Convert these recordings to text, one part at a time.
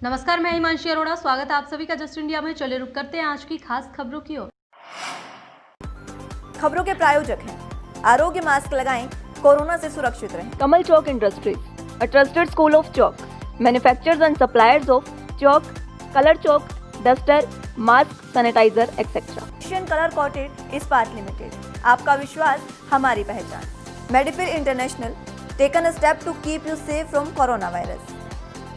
नमस्कार, मैं हिमांशी अरोड़ा। स्वागत है आप सभी का जस्ट इंडिया में। चले रुक करते हैं आज की खास खबरों की ओर। खबरों के प्रायोजक हैं आरोग्य मास्क लगाएं, कोरोना से सुरक्षित रहें। Kamal Chalk Industries, a trusted school of chalk, manufacturers and suppliers of chalk, color chalk, duster, mask, sanitizer, etc. Asian Colour Coated Ispat Limited, आपका विश्वास हमारी पहचान। Medifir International, taken a step to keep you safe from coronavirus.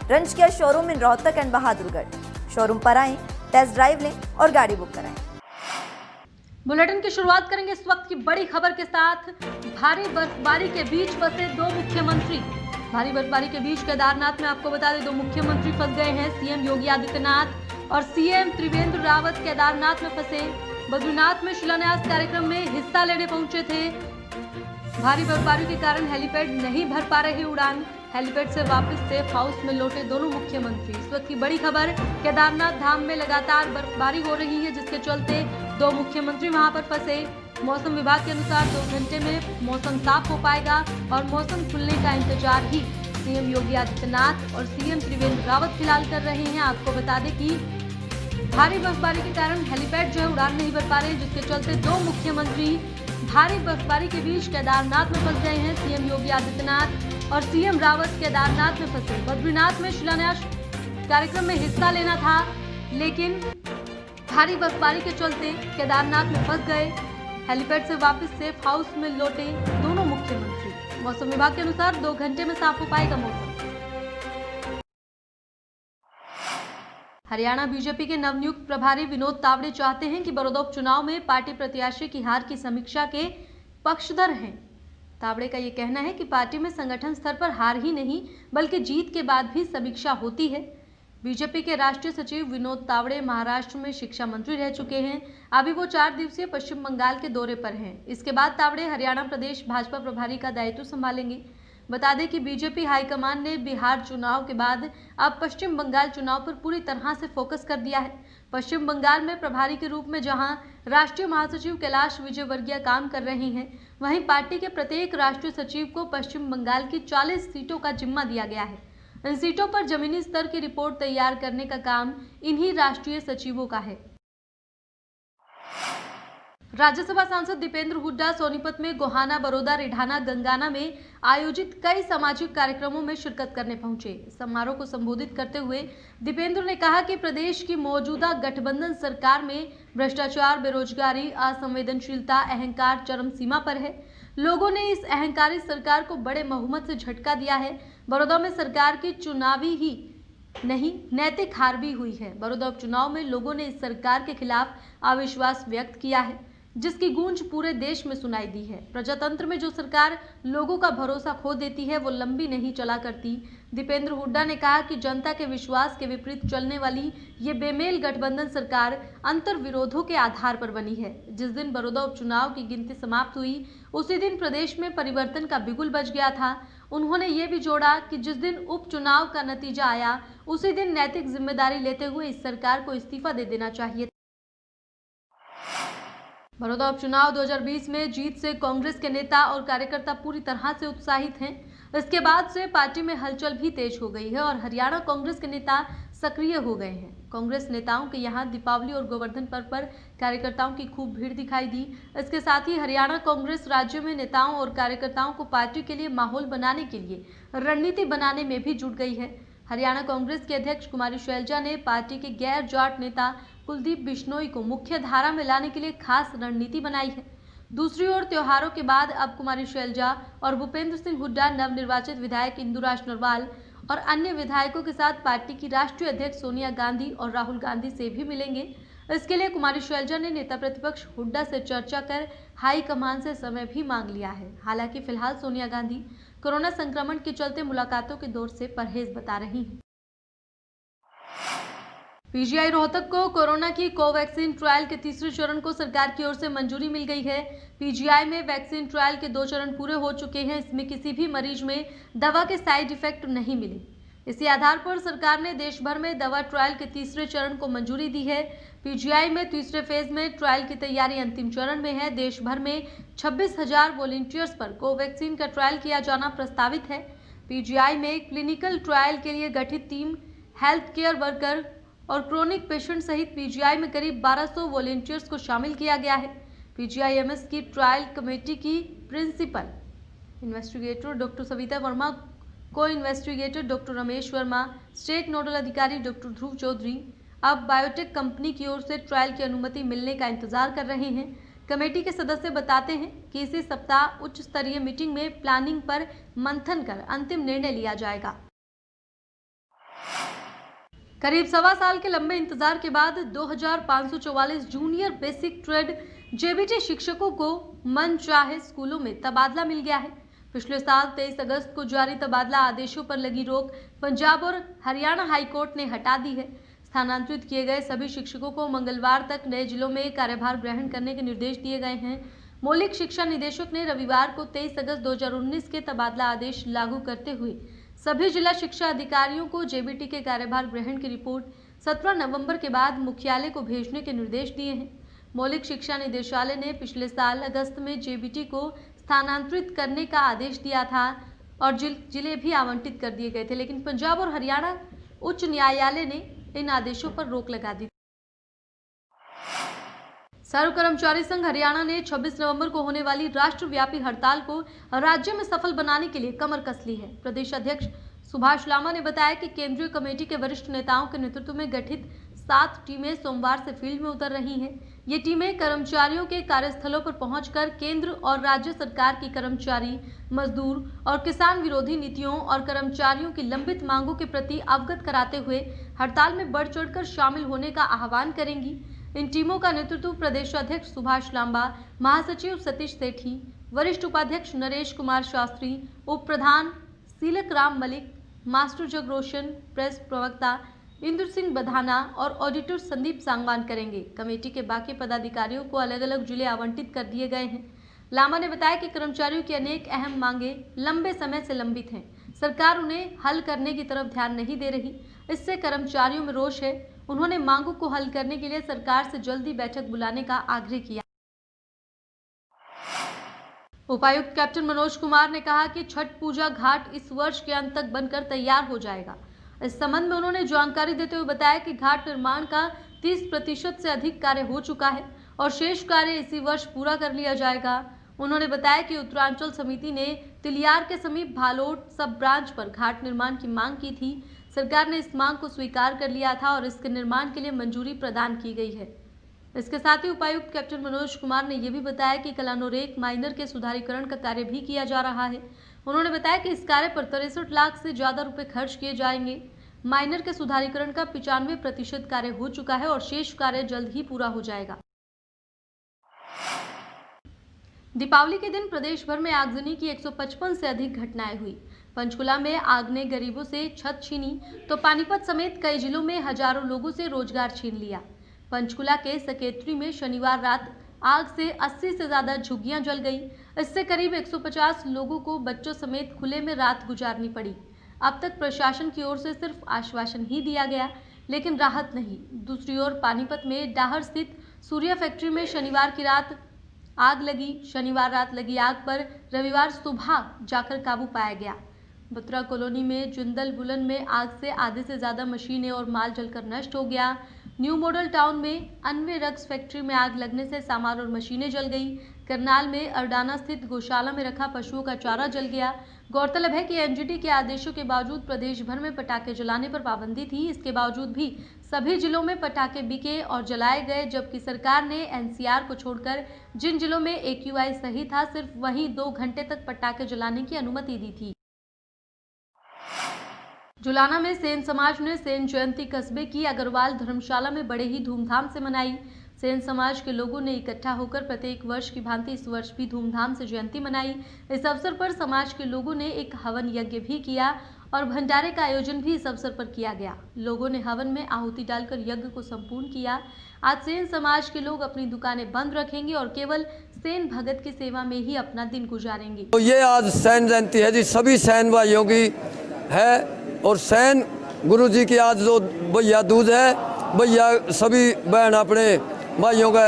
रंच किया showroom in Rohtak and Bahadurgarh. Showroom पर आएं, test drive लें और गाड़ी बुक कराएं। बुलेटिन की शुरुआत करेंगे इस वक्त की बड़ी खबर के साथ। भारी बर्फबारी के बीच फंसे दो मुख्यमंत्री। भारी बर्फबारी के बीच केदारनाथ में आपको बता दें, दो मुख्यमंत्री फंस गए हैं। सीएम योगी आदित्यनाथ और सीएम त्रिवेंद्र रावत केदारनाथ में फंसे। बद्रीनाथ में शिलान्यास कार्यक्रम में हिस्सा लेने पहुंचे थे। भारी बर्फबारी के कारण हेलीपैड नहीं भर पा रहे उड़ान। हेलीपैड से वापस सेफ हाउस में लौटे दोनों मुख्यमंत्री। इस वक्त की बड़ी खबर, केदारनाथ धाम में लगातार बर्फबारी हो रही है, जिसके चलते दो मुख्यमंत्री वहां पर फंसे। मौसम विभाग के अनुसार 2 घंटे में मौसम साफ हो पाएगा और मौसम खुलने का इंतजार ही सीएम योगी आदित्यनाथ और सीएम त्रिवेंद्र रावत फिलहाल कर रहे हैं। आपको बता दें कि भारी बर्फबारी के कारण हेलीपैड जो है उड़ान नहीं भर पा रहे, जिसके चलते दो मुख्यमंत्री भारी बर्फबारी के बीच केदारनाथ में फंस गए हैं। सीएम योगी आदित्यनाथ और सीएम रावत केदारनाथ में फंसे। बद्रीनाथ में शिलान्यास कार्यक्रम में हिस्सा लेना था, लेकिन भारी बर्फबारी के चलते केदारनाथ में फंस गए। हेलीपैड से वापस सेफ हाउस में लौटे दोनों मुख्यमंत्री। मौसम विभाग के अनुसार 2 घंटे में साफ हो पाएगा मौसम। हरियाणा बीजेपी के नवनियुक्त प्रभारी विनोद तावड़े चाहते हैं कि बड़ौदा उपचुनाव में पार्टी प्रत्याशी की हार की समीक्षा के पक्षधर हैं। तावड़े का ये कहना है कि पार्टी में संगठन स्तर पर हार ही नहीं बल्कि जीत के बाद भी समीक्षा होती है। बीजेपी के राष्ट्रीय सचिव विनोद तावड़े महाराष्ट्र में शिक्षा मंत्री रह चुके हैं। अभी वो 4 दिवसीय पश्चिम बंगाल के दौरे पर हैं। इसके बाद तावड़े हरियाणा प्रदेश भाजपा प्रभारी का दायित्व संभालेंगे। बता दें कि बीजेपी हाईकमान ने बिहार चुनाव के बाद अब पश्चिम बंगाल चुनाव पर पूरी तरह से फोकस कर दिया है। पश्चिम बंगाल में प्रभारी के रूप में जहां राष्ट्रीय महासचिव कैलाश विजयवर्गीय काम कर रहे हैं, वहीं पार्टी के प्रत्येक राष्ट्रीय सचिव को पश्चिम बंगाल की 40 सीटों का जिम्मा दिया गया है। इन सीटों पर जमीनी स्तर की रिपोर्ट तैयार करने का काम इन्हीं राष्ट्रीय सचिवों का है। राज्यसभा सांसद दीपेंद्र हुड्डा सोनीपत में गोहाना, बड़ौदा, रिढाना, गंगाना में आयोजित कई सामाजिक कार्यक्रमों में शिरकत करने पहुंचे। समारोह को संबोधित करते हुए दीपेंद्र ने कहा कि प्रदेश की मौजूदा गठबंधन सरकार में भ्रष्टाचार, बेरोजगारी, असंवेदनशीलता, अहंकार चरम सीमा पर है। लोगों ने इस अहंकारी सरकार को बड़े बहुमत से झटका दिया है। बड़ौदा में सरकार की चुनावी ही नहीं नैतिक हार भी हुई है। बड़ौदा उपचुनाव में लोगों ने इस सरकार के खिलाफ अविश्वास व्यक्त किया है, जिसकी गूंज पूरे देश में सुनाई दी है। प्रजातंत्र में जो सरकार लोगों का भरोसा खो देती है, वो लंबी नहीं चला करती। दीपेंद्र हुड्डा ने कहा कि जनता के विश्वास के विपरीत चलने वाली ये बेमेल गठबंधन सरकार अंतर विरोधों के आधार पर बनी है। जिस दिन बड़ौदा उपचुनाव की गिनती समाप्त हुई, उसी दिन प्रदेश में परिवर्तन का बिगुल बज गया था। उन्होंने ये भी जोड़ा कि जिस दिन उपचुनाव का नतीजा आया, उसी दिन नैतिक जिम्मेदारी लेते हुए इस सरकार को इस्तीफा दे देना चाहिए। बड़ौदा उपचुनाव 2020 में जीत से कांग्रेस के नेता और कार्यकर्ता पूरी तरह से उत्साहित हैं। इसके बाद से पार्टी में हलचल भी तेज हो गई है और हरियाणा कांग्रेस के नेता सक्रिय हो गए हैं। कांग्रेस नेताओं के यहां दीपावली और गोवर्धन पर्व पर कार्यकर्ताओं की खूब भीड़ दिखाई दी। इसके साथ ही हरियाणा कांग्रेस राज्य में नेताओं और कार्यकर्ताओं को पार्टी के लिए माहौल बनाने के लिए रणनीति बनाने में भी जुट गई है। हरियाणा कांग्रेस के अध्यक्ष कुमारी शैलजा ने पार्टी के गैर जाट नेता कुलदीप बिश्नोई को मुख्य धारा में लाने के लिए खास रणनीति बनाई है। दूसरी ओर त्योहारों के बाद अब कुमारी शैलजा और भूपेंद्र सिंह हुड्डा नवनिर्वाचित विधायक इंदुराज नरवाल और अन्य विधायकों के साथ पार्टी की राष्ट्रीय अध्यक्ष सोनिया गांधी और राहुल गांधी से भी मिलेंगे। इसके लिए कुमारी शैलजा ने नेता प्रतिपक्ष हुड्डा से चर्चा कर हाईकमान से समय भी मांग लिया है। हालांकि फिलहाल सोनिया गांधी कोरोना संक्रमण के चलते मुलाकातों के दौर से परहेज बता रही हैं। पीजीआई रोहतक को कोरोना की कोवैक्सीन ट्रायल के तीसरे चरण को सरकार की ओर से मंजूरी मिल गई है। पीजीआई में वैक्सीन ट्रायल के 2 चरण पूरे हो चुके हैं। इसमें किसी भी मरीज में दवा के साइड इफेक्ट नहीं मिले। इसी आधार पर सरकार ने देश भर में दवा ट्रायल के तीसरे चरण को मंजूरी दी है। पीजीआई में तीसरे फेज में ट्रायल की तैयारी अंतिम चरण में है। देश भर में 26,000 वॉलंटियर्स पर कोवैक्सीन का ट्रायल किया जाना प्रस्तावित है। पीजीआई में क्लिनिकल ट्रायल के लिए गठित टीम हेल्थ केयर वर्कर और क्रोनिक पेशेंट सहित पीजीआई में करीब 1200 वॉलेंटियर्स को शामिल किया गया है। पीजीआईएमएस की ट्रायल कमेटी की principal investigator doctor Savita Verma, co investigator doctor Ramesh Verma, state nodal अधिकारी डॉक्टर ध्रुव चौधरी अब बायोटेक कंपनी की ओर से ट्रायल की अनुमति मिलने का इंतजार कर रहे हैं। कमेटी के सदस्य बताते हैं कि इसी सप्ताह उच्च स्तरीय मीटिंग में प्लानिंग पर मंथन कर अंतिम निर्णय लिया जाएगा। करीब 1.25 साल के लंबे इंतजार के बाद 2544 जूनियर बेसिक ट्रेड जेबीटी शिक्षकों को मन चाहे स्कूलों में तबादला मिल गया है। पिछले साल 23 अगस्त को जारी तबादला आदेशों पर लगी रोक पंजाब और हरियाणा हाईकोर्ट ने हटा दी है। स्थानांतरित किए गए सभी शिक्षकों को मंगलवार तक नए जिलों में कार्यभार ग्रहण करने के निर्देश दिए गए हैं। मौलिक शिक्षा निदेशक ने रविवार को 23 अगस्त 2019 के तबादला आदेश लागू करते हुए सभी जिला शिक्षा अधिकारियों को जेबीटी के कार्यभार ग्रहण की रिपोर्ट 17 नवंबर के बाद मुख्यालय को भेजने के निर्देश दिए हैं। मौलिक शिक्षा निदेशालय ने पिछले साल अगस्त में जेबीटी को स्थानांतरित करने का आदेश दिया था और जिले भी आवंटित कर दिए गए थे, लेकिन पंजाब और हरियाणा उच्च न्यायालय ने इन आदेशों पर रोक लगा दी। सर्व कर्मचारी संघ हरियाणा ने 26 नवंबर को होने वाली राष्ट्रव्यापी हड़ताल को राज्य में सफल बनाने के लिए कमर कस ली है। प्रदेश अध्यक्ष सुभाष लामा ने बताया कि केंद्रीय कमेटी के वरिष्ठ नेताओं के नेतृत्व में गठित 7 टीमें सोमवार से फील्ड में उतर रही हैं। ये टीमें कर्मचारियों के कार्यस्थलों पर पहुंचकर केंद्र और राज्य सरकार की कर्मचारी, मजदूर और किसान विरोधी नीतियों और कर्मचारियों की लंबित मांगों के प्रति अवगत कराते हुए हड़ताल में बढ़ चढ़कर शामिल होने का आह्वान करेंगी। इन टीमों का नेतृत्व प्रदेश अध्यक्ष सुभाष लांबा, महासचिव सतीश सेठी, वरिष्ठ उपाध्यक्ष नरेश कुमार शास्त्री, उप प्रधान सीलक राम मलिक, मास्टर जग रोशन, प्रेस प्रवक्ता इंद्र सिंह बधाना और ऑडिटर संदीप सांगवान करेंगे। कमेटी के बाकी पदाधिकारियों को अलग अलग जिले आवंटित कर दिए गए हैं। लामा ने बताया कि कर्मचारियों की अनेक अहम मांगे लंबे समय से लंबित हैं। सरकार उन्हें हल करने की तरफ ध्यान नहीं दे रही, इससे कर्मचारियों में रोष है। उन्होंने मांगों को हल करने के लिए सरकार से जल्दी बैठक बुलाने का आग्रह किया। उपायुक्त कैप्टन मनोज कुमार ने कहा कि छठ पूजा घाट इस वर्ष के अंत तक बनकर तैयार हो जाएगा। इस संबंध में उन्होंने जानकारी देते हुए बताया कि घाट निर्माण का 30% से अधिक कार्य हो चुका है और शेष कार्य इसी वर्ष पूरा कर लिया जाएगा। उन्होंने बताया कि उत्तरांचल समिति ने तिलियार के समीप भालोट सब ब्रांच पर घाट निर्माण की मांग की थी। सरकार ने इस मांग को स्वीकार कर लिया था और इसके निर्माण के लिए मंजूरी प्रदान की गई है। इसके साथ ही उपायुक्त कैप्टन मनोज कुमार ने यह भी बताया कि कलानोरेक माइनर के सुधारीकरण का कार्य भी किया जा रहा है। उन्होंने बताया कि इस कार्य पर 63 लाख से ज्यादा रुपए खर्च किए जाएंगे। माइनर के सुधारीकरण का 95% कार्य हो चुका है और शेष कार्य जल्द ही पूरा हो जाएगा। दीपावली के दिन प्रदेश भर में आगजनी की 155 से अधिक घटनाएं हुई। पंचकुला में आग ने गरीबों से छत छीनी तो पानीपत समेत कई जिलों में हजारों लोगों से रोजगार छीन लिया। पंचकुला के सकेत्री में शनिवार रात आग से 80 से ज्यादा झुग्गियां जल गई। इससे करीब 150 लोगों को बच्चों समेत खुले में रात गुजारनी पड़ी। अब तक प्रशासन की ओर से सिर्फ आश्वासन ही दिया गया, लेकिन राहत नहीं। दूसरी ओर पानीपत में डाहर स्थित सूर्या फैक्ट्री में शनिवार की रात आग लगी। शनिवार रात लगी आग पर रविवार सुबह जाकर काबू पाया गया। बत्रा कॉलोनी में जुंदल बुलन में आग से आधे से ज्यादा मशीनें और माल जलकर नष्ट हो गया। न्यू मॉडल टाउन में अन्वे रग्स फैक्ट्री में आग लगने से सामान और मशीनें जल गई। करनाल में अरडाना स्थित गौशाला में रखा पशुओं का चारा जल गया। गौरतलब है कि एनजीटी के आदेशों के बावजूद प्रदेश भर में पटाखे जलाने पर पाबंदी थी। इसके बावजूद भी सभी जिलों में पटाखे बिके और जलाए गए, जबकि सरकार ने एनसीआर को छोड़कर जिन जिलों में एक्यूआई सही था सिर्फ वहीं 2 घंटे तक पटाखे जलाने की अनुमति दी थी। जुलाना में सेन समाज ने सेन जयंती कस्बे की अग्रवाल धर्मशाला में बड़े ही धूमधाम से मनाई। सेन समाज के लोगों ने इकट्ठा होकर प्रत्येक वर्ष की भांति इस वर्ष भी धूमधाम से जयंती मनाई। इस अवसर पर समाज के लोगों ने एक हवन यज्ञ भी किया और भंडारे का आयोजन भी इस अवसर पर किया गया। लोगों ने हवन में आहुति डालकर यज्ञ को संपूर्ण किया। आज सेन समाज के लोग अपनी दुकानें बंद रखेंगे और केवल सेन भगत की सेवा में ही अपना दिन गुजारेंगे। तो ये आज सेन जयंती है जी, सभी सेन भाइयों की है और सेन गुरु जी की आज जो भैया दूज है, भैया सभी बहन अपने भाइयों का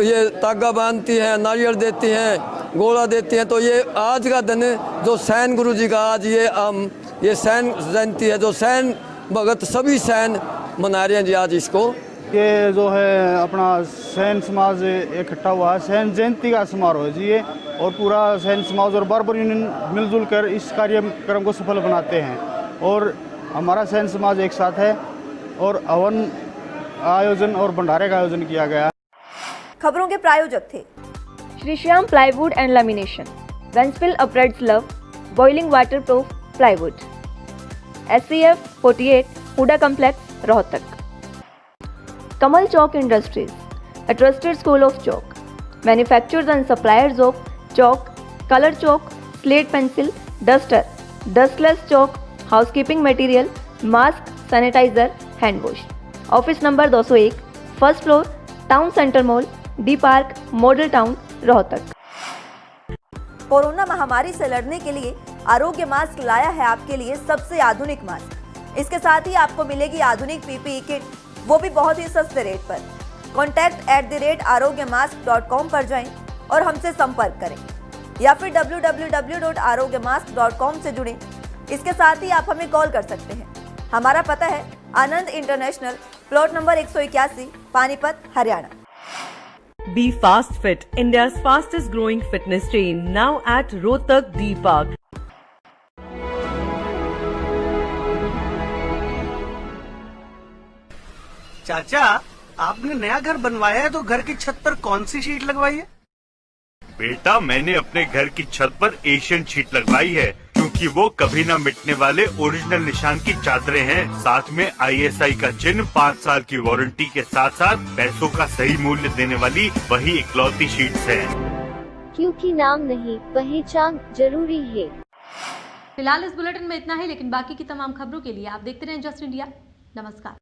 ये तागा बांधती हैं, नारियल देती हैं, गोला देती हैं। तो ये आज का दिन जो सेन गुरु जी का आज ये सेन जयंती है, जो सेन भगत सभी सैन मना रहे हैं जी आज इसको। ये जो है अपना सैन समाज इकट्ठा हुआ है, सैन जयंती का समारोह है जी ये, और पूरा सैन समाज और बार्बर यूनियन मिलजुल कर इस कार्यक्रम को सफल बनाते हैं और हमारा सैन समाज एक साथ है और हवन आयोजन और भंडारे का आयोजन किया गया। खबरों के प्रायोजक थे Shri Shyam plywood and lamination, वेंसपिल अपरेड्स लव, boiling water proof plywood, SCF 48 HUDA complex Rohtak. Kamal Chalk Industries, a trusted school of chalk, manufacturers and suppliers of chalk, color chalk, slate pencil, duster, dustless chalk, housekeeping material, mask, sanitizer, hand wash. Office number 201, first floor, Town Center Mall, D Park, Model Town, Rohtak. Corona महामारी से लड़ने के लिए आरोग्य mask लाया है आपके लिए सबसे आधुनिक मास्क। इसके साथ ही आपको मिलेगी आधुनिक PPE किट, वो भी बहुत ही सस्ते रेट पर। contact@arogyamask.com पर जाएं और हमसे संपर्क करें या फिर www.arogyamask.com से जुड़ें। इसके साथ ही आप हमें कॉल कर सकते हैं। हमारा पता है Anand international, plot number 181, Panipat, Haryana. Be Fast Fit, India's fastest growing fitness chain, now at Rohtak D Park. चाचा, आपने नया घर बनवाया है तो घर की छत पर कौन सी शीट लगवाई है? बेटा, मैंने अपने घर की छत पर एशियन शीट लगवाई है क्योंकि वो कभी न मिटने वाले ओरिजिनल निशान की चादरें हैं। साथ में ISI का चिन्ह, 5 साल की वारंटी के साथ साथ पैसों का सही मूल्य देने वाली वही इकलौती शीट्स हैं। क्योंकि नाम नहीं, पहचान जरूरी है। फिलहाल इस बुलेटिन में इतना ही, लेकिन बाकी की तमाम खबरों के लिए आप देखते रहें जस्ट इंडिया। नमस्कार।